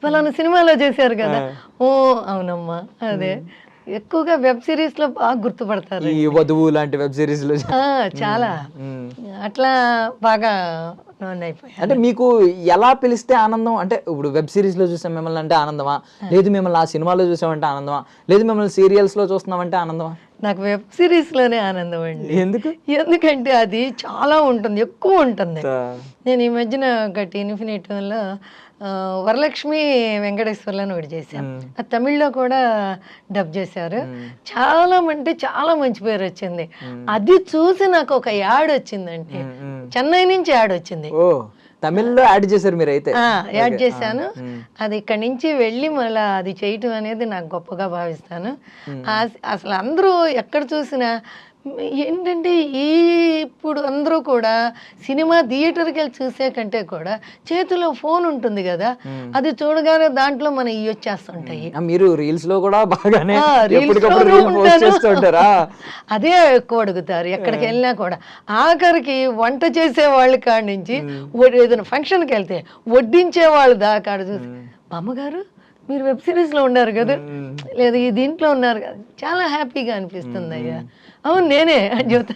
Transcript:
పలానా సినిమాలో చేశారు కదా! ఓహ్! అవునమ్మా. అదే. ఎక్కువగా వెబ్ సీరీస్‌లో బాగా గుర్తుపడతారు. ఈ 'వధువు' లాంటి వెబ్ సీరీస్‌లో చాలా. అట్లా బాగా అంటే నన్నయిపోయాను. మీకు ఎలా పిలిస్తే ఆనందం? అంటే ఇప్పుడు వెబ్ సీరీస్‌లో చూసాం మిమ్మల్ని అంటే ఆనందమా? లేదు మిమ్మల్ని ఆ సినిమాలో చూసామంటే ఆనందమా? లేదు మిమ్మల్ని సీరియల్స్‌లో చూస్తున్నామంటే ఆనందమా? నాకు వెబ్ సీరీస్‌లోనే ఆనందం అండి. ఎందుకు? ఎందుకంటే అది చాలా ఉంటుంది. ఎక్కువ ఉంటుంది. త నేను ఈ మధ్యన ఒకటి ఇన్ఫినిటీలో వరలక్ష్మి వెంకటేశ్వర్లు అని ఒకటి చేశాను. అది తమిళ్లో కూడా డబ్ చేశారు. చాలా అంటే చాలా మంచి పేరు వచ్చింది. అది చూసి నాకు ఒక యాడ్ వచ్చిందండి. చెన్నై నుంచి యాడ్ వచ్చింది. ఓహ్! తమిళ్‌లో యాడ్ చేశారు మీరైతే. Add okay. చేశాను. అది ఇక్కడి నుంచి వెళ్ళి మళ్ళా అది చేయటం అనేది నాకు గొప్పగా భావిస్తాను. అసలు అందరూ ఎక్కడ చూసినా ఏంటంటే ఇప్పుడు అందరూ కూడా సినిమా థియేటర్కి వెళ్ళి చూసే కంటే కూడా చేతిలో ఫోన్ ఉంటుంది కదా, అది చూడగానే దాంట్లో మన ఇవి వచ్చేస్తుంటాయి. మీరు రీల్స్‌లో కూడా బాగానే రీల్స్‌లోనూ ఎప్పటికప్పుడు రీల్ పోస్ట్ ఉంటాను. చేస్తూ ఉంటారా? అదే ఎక్కువ అడుగుతారు ఎక్కడికి వెళ్ళినా కూడా. ఆఖరికి వంట చేసే వాళ్ళ కాడ నుంచి ఏదైనా ఫంక్షన్కి వెళ్తే వడ్డించే వాళ్ళు దాకా ఆడ చూసి, బామ్మగారు మీరు వెబ్ సిరీస్లో ఉన్నారు కదా, లేదా ఈ దీంట్లో ఉన్నారు కదా, చాలా హ్యాపీగా అనిపిస్తుంది అయ్యా. అవును నేనే అని చెబుతా.